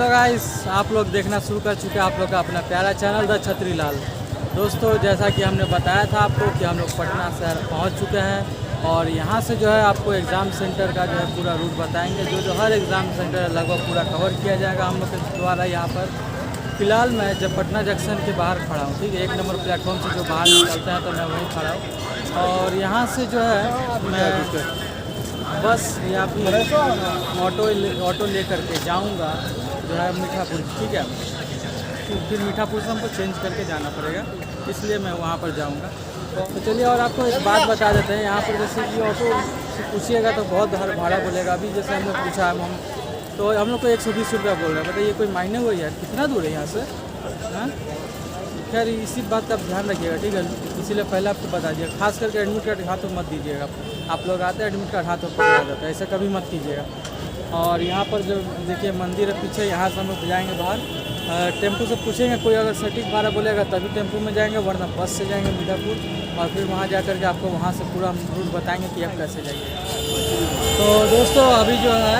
तो गाइस आप लोग देखना शुरू कर चुके हैं आप लोग का अपना प्यारा चैनल द छतरी लाल। दोस्तों जैसा कि हमने बताया था आपको कि हम लोग पटना शहर पहुंच चुके हैं और यहां से जो है आपको एग्ज़ाम सेंटर का जो है पूरा रूट बताएंगे। जो हर एग्ज़ाम सेंटर लगभग पूरा कवर किया जाएगा हम लोग के द्वारा। यहाँ पर फ़िलहाल मैं जब पटना जंक्शन के बाहर खड़ा हूँ, ठीक है, 1 नंबर प्लेटफॉर्म से जो बाहर निकलता है तो मैं वहीं खड़ा हूँ। और यहाँ से जो है मैं बस या फिर ऑटो लेकर के जाऊँगा जो है मीठापुर, ठीक है। फिर मीठापुर से हमको चेंज करके जाना पड़ेगा, इसलिए मैं वहाँ पर जाऊँगा। तो चलिए और आपको एक बात बता देते हैं। यहाँ पर जैसे कि ऑटो से पूछिएगा तो बहुत भाड़ा बोलेगा। अभी जैसे हम लोग पूछा है तो हम लोग को 120 रुपया बोल रहे हैं। बताइए कोई मायने हुआ यार, कितना दूर है यहाँ से? हाँ, खैर इसी बात का आप ध्यान रखिएगा, ठीक है। इसीलिए पहले आपको बता दिया, खास करके एडमिट कार्ड हाथ में मत दीजिएगा। आप लोग आते हैं एडमिट कार्ड हाथ में पकड़ा जाता है, ऐसा कभी मत कीजिएगा। और यहाँ पर जो देखिए मंदिर है पीछे, यहाँ से हम लोग जाएंगे बाहर। टेम्पू से पूछेंगे, कोई अगर सटीक भाड़ा बोलेगा तभी टेम्पू में जाएंगे, वरना बस से जाएंगे मीठापुर। और फिर वहाँ जा कर के आपको वहाँ से पूरा रूट बताएंगे कि आप कैसे जाइए। तो दोस्तों अभी जो है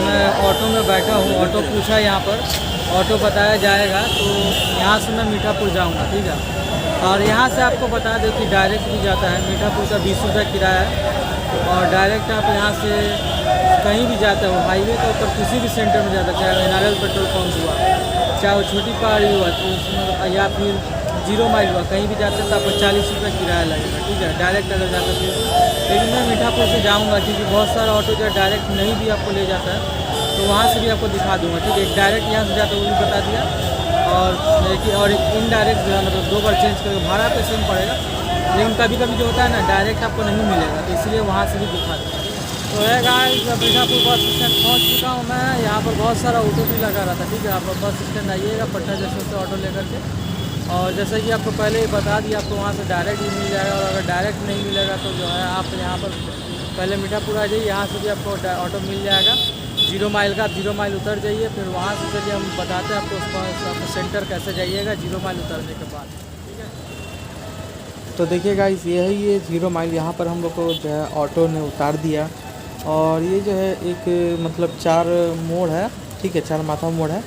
मैं ऑटो में बैठा हूँ। ऑटो पूछा यहाँ पर, ऑटो बताया जाएगा, तो यहाँ से मैं मीठापुर जाऊँगा, ठीक है। और यहाँ से आपको बता दें कि डायरेक्ट भी जाता है। मीठापुर का 20 रुपये किराया है और डायरेक्ट आप यहाँ से कहीं भी जाते हो, हाईवे के ऊपर किसी भी सेंटर में जाता है, चाहे NRL पेट्रोल पंप हुआ, चाहे वो छोटी पहाड़ी हुआ, तो उसमें या फिर 0 माइल हुआ, कहीं भी जाते हैं तो आपको 40 रुपये किराया लगेगा, ठीक है, डायरेक्ट अगर जाते थे। लेकिन मैं मीठापुर से जाऊँगा क्योंकि बहुत सारा ऑटो जो डायरेक्ट नहीं भी आपको ले जाता है, तो वहाँ से भी आपको दिखा दूँगा, ठीक है। डायरेक्ट यहाँ से जाता है वो भी बता दिया, और एक इनडायरेक्ट जो है मतलब 2 बार चेंज करके भाड़ा तो सेम पड़ेगा, लेकिन कभी कभी जो होता है ना डायरेक्ट आपको नहीं मिलेगा, तो इसलिए वहाँ से भी दिखा दें। तो है गाइस, मीठापुर बस स्टैंड पहुँच चुका हूँ मैं। यहाँ पर बहुत सारा ऑटो भी लगा रहा था, ठीक है। आप बस स्टैंड आइएगा पटना जंक्शन से ऑटो लेकर के, और जैसे कि आपको पहले ही बता दिया, आपको वहाँ से डायरेक्ट भी मिल जाएगा। और अगर डायरेक्ट नहीं मिलेगा तो जो है आप यहाँ पर पहले मीठापुर आ जाइए, यहाँ से भी आपको ऑटो मिल जाएगा 0 माइल का। 0 माइल उतर जाइए, फिर वहाँ से चलिए हम बताते हैं आपको सेंटर कैसे जाइएगा 0 माइल उतरने के बाद, ठीक है। तो देखिए गाइस, ये है ये 0 माइल। यहाँ पर हम लोग को जो है ऑटो ने उतार दिया, और ये जो है एक मतलब 4 मोड़ है, ठीक है, 4 माथा मोड़ है।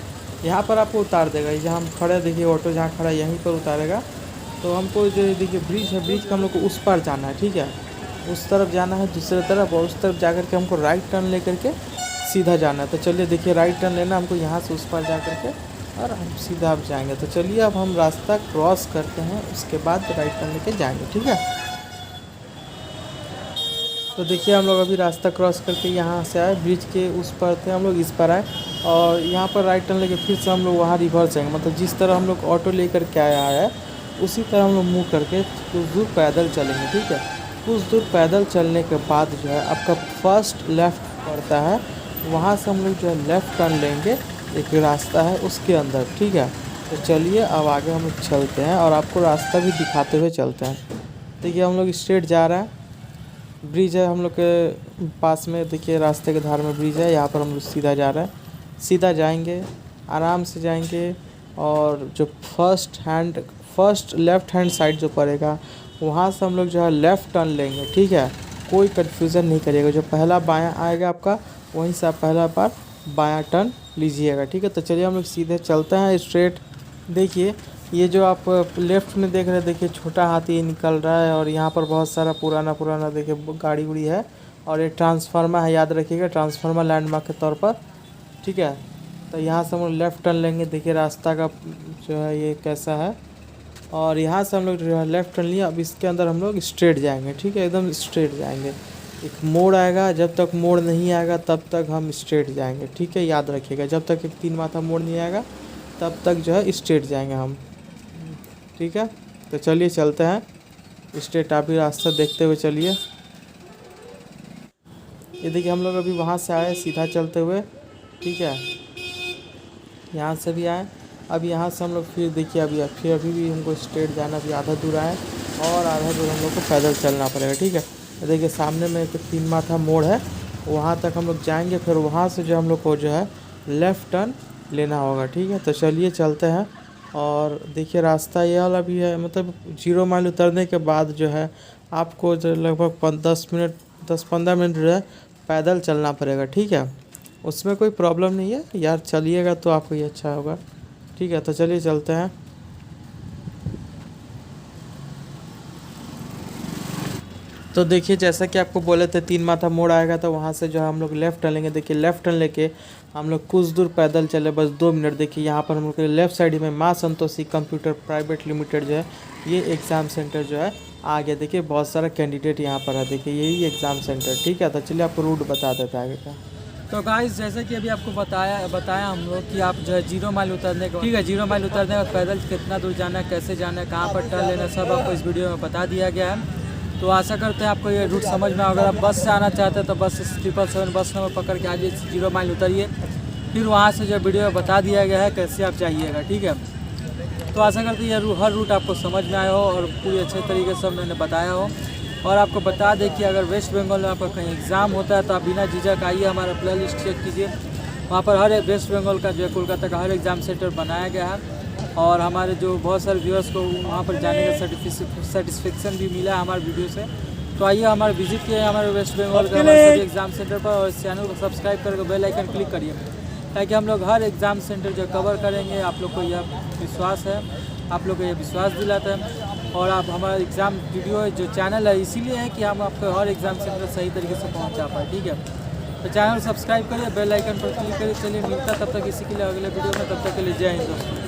यहाँ पर आपको उतार देगा। जहाँ हम खड़े, देखिए ऑटो जहाँ खड़ा है यहीं पर उतारेगा। तो हमको जो देखिए ब्रिज है, ब्रिज का हम लोग को उस पार जाना है, ठीक है, उस तरफ जाना है दूसरी तरफ, और उस तरफ जा कर के हमको राइट टर्न लेकर के सीधा जाना है। तो चलिए देखिए राइट टर्न लेना हमको यहाँ से उस पार जा कर के, और हम सीधा अब जाएंगे। तो चलिए अब हम रास्ता क्रॉस करते हैं, उसके बाद राइट टर्न लेके जाएंगे, ठीक है। तो देखिए हम लोग अभी रास्ता क्रॉस करके यहाँ से आए, ब्रिज के उस पर थे हम लोग, इस पर आए, और यहाँ पर राइट टर्न लेके फिर से हम लोग वहाँ रिवर्स आएंगे। मतलब जिस तरह हम लोग ऑटो लेकर के आया है उसी तरह हम लोग मूव करके कुछ दूर पैदल चलेंगे, ठीक है। कुछ दूर पैदल चलने के बाद जो है आपका फर्स्ट लेफ़्ट पड़ता है, वहाँ से हम लोग जो है लेफ़्ट टर्न लेंगे, एक रास्ता है उसके अंदर, ठीक है। तो चलिए अब आगे हम लोग चलते हैं और आपको रास्ता भी दिखाते हुए चलते हैं। देखिए हम लोग स्ट्रेट जा रहे हैं, ब्रिज है हम लोग के पास में, देखिए रास्ते के धार में ब्रिज है, यहाँ पर हम लोग सीधा जा रहे हैं। सीधा जाएंगे, आराम से जाएंगे, और जो फर्स्ट लेफ़्ट हैंड साइड जो पड़ेगा वहाँ से हम लोग जो है लेफ़्ट टर्न लेंगे, ठीक है। कोई कन्फ्यूज़न नहीं करिएगा, जो पहला बायां आएगा आपका वहीं से आप पहला बार बायां टर्न लीजिएगा, ठीक है। तो चलिए हम लोग सीधे चलते हैं स्ट्रेट। देखिए ये जो आप लेफ़्ट में देख रहे हैं, देखिए छोटा हाथी निकल रहा है, और यहाँ पर बहुत सारा पुराना देखिए गाड़ी उड़ी है, और ये ट्रांसफार्मर है, याद रखिएगा, ट्रांसफार्मर लैंडमार्क के तौर पर, ठीक है। तो यहाँ से हम लोग लेफ़्ट टर्न लेंगे। देखिए रास्ता का जो है ये कैसा है, और यहाँ से हम लोग जो है लेफ़्ट टर्न लिया। अब इसके अंदर हम लोग स्ट्रेट जाएंगे, ठीक है, एकदम स्ट्रेट जाएंगे। एक मोड़ आएगा, जब तक मोड़ नहीं आएगा तब तक हम स्ट्रेट जाएंगे, ठीक है, याद रखिएगा। जब तक एक 3 माथा मोड़ नहीं आएगा तब तक जो है स्ट्रेट जाएंगे हम, ठीक है। तो चलिए चलते हैं स्ट्रेट, आप भी रास्ता देखते हुए चलिए। ये देखिए हम लोग अभी वहाँ से आए सीधा चलते हुए, ठीक है, यहाँ से भी आए। अब यहाँ से हम लोग फिर देखिए अभी भी हमको स्ट्रेट जाना, भी आधा दूर आए, और आधा दूर हम लोग को पैदल चलना पड़ेगा, ठीक है। तो देखिए सामने में एक 3 माथा मोड़ है, वहाँ तक हम लोग जाएंगे, फिर वहाँ से जो हम लोग को जो है लेफ़्ट टर्न लेना होगा, ठीक है। तो चलिए चलते हैं। और देखिए रास्ता ये वाला भी है, मतलब 0 माइल उतरने के बाद जो है आपको जो लगभग 10-15 मिनट जो है पैदल चलना पड़ेगा, ठीक है। उसमें कोई प्रॉब्लम नहीं है यार, चलिएगा तो आपको ये अच्छा होगा। ठीक है, तो चलिए चलते हैं। तो देखिए जैसा कि आपको बोले थे 3 माथा मोड़ आएगा, तो वहाँ से जो है हम लोग लेफ़्ट टर्न लेंगे। देखिए लेफ़्ट टर्न लेके हम लोग कुछ दूर पैदल चले, बस 2 मिनट। देखिए यहाँ पर हम लोग के लेफ़्ट साइड में माँ संतोषी कंप्यूटर प्राइवेट लिमिटेड जो है ये एग्ज़ाम सेंटर जो है आ गया। देखिए बहुत सारा कैंडिडेट यहाँ पर है, देखिए यही एग्ज़ाम सेंटर। ठीक है, तो चलिए आपको रूट बता देते हैं आगे का। तो गाइस जैसे कि अभी आपको बताया हम लोग कि आप जो है 0 माइल उतरने के, ठीक है, 0 माइल उतरने के बाद पैदल कितना दूर जाना है, कैसे जाना है, कहाँ पर टर्न लेना है, सब आपको इस वीडियो में बता दिया गया है। तो आशा करते हैं आपको ये रूट समझ में। अगर आप बस से आना चाहते हैं तो बस 777 बस नंबर पकड़ के आगे 0 माइल उतरिए, फिर वहाँ से जो वीडियो में बता दिया गया है कैसे आप जाइएगा। ठीक है, तो आशा करते हैं ये हर रूट आपको समझ में आया हो और पूरी अच्छे तरीके से मैंने बताया हो। और आपको बता दें कि अगर वेस्ट बंगाल में आपका कहीं एग्ज़ाम होता है तो आप बिना झिझक आइए, हमारा प्ले लिस्ट चेक कीजिए। वहाँ पर हर वेस्ट बंगाल का जो है कोलकाता का हर एग्ज़ाम सेंटर बनाया गया है और हमारे जो बहुत सारे व्यूअर्स को वहाँ पर जाने का सेटिस्फेक्शन भी मिला है हमारे वीडियो से। तो आइए हमारे विजिट किए हमारे वेस्ट बंगाल के हमारे सभी एग्ज़ाम सेंटर पर और इस चैनल को सब्सक्राइब करके बेल आइकन क्लिक करिए, ताकि हम लोग हर एग्ज़ाम सेंटर जो कवर करेंगे। आप लोग को यह विश्वास है, आप लोग को यह विश्वास दिलाता है। और आप हमारा एग्ज़ाम वीडियो जो चैनल है इसीलिए है कि हम आपको हर एग्ज़ाम सेंटर सही तरीके से पहुंचा पाए। ठीक है, तो चैनल सब्सक्राइब करिए, बेल आइकन पर क्लिक करिए। चलिए मिलता तब तक इसी के लिए अगले वीडियो में, तब तक के लिए जय हिंद दोस्तों।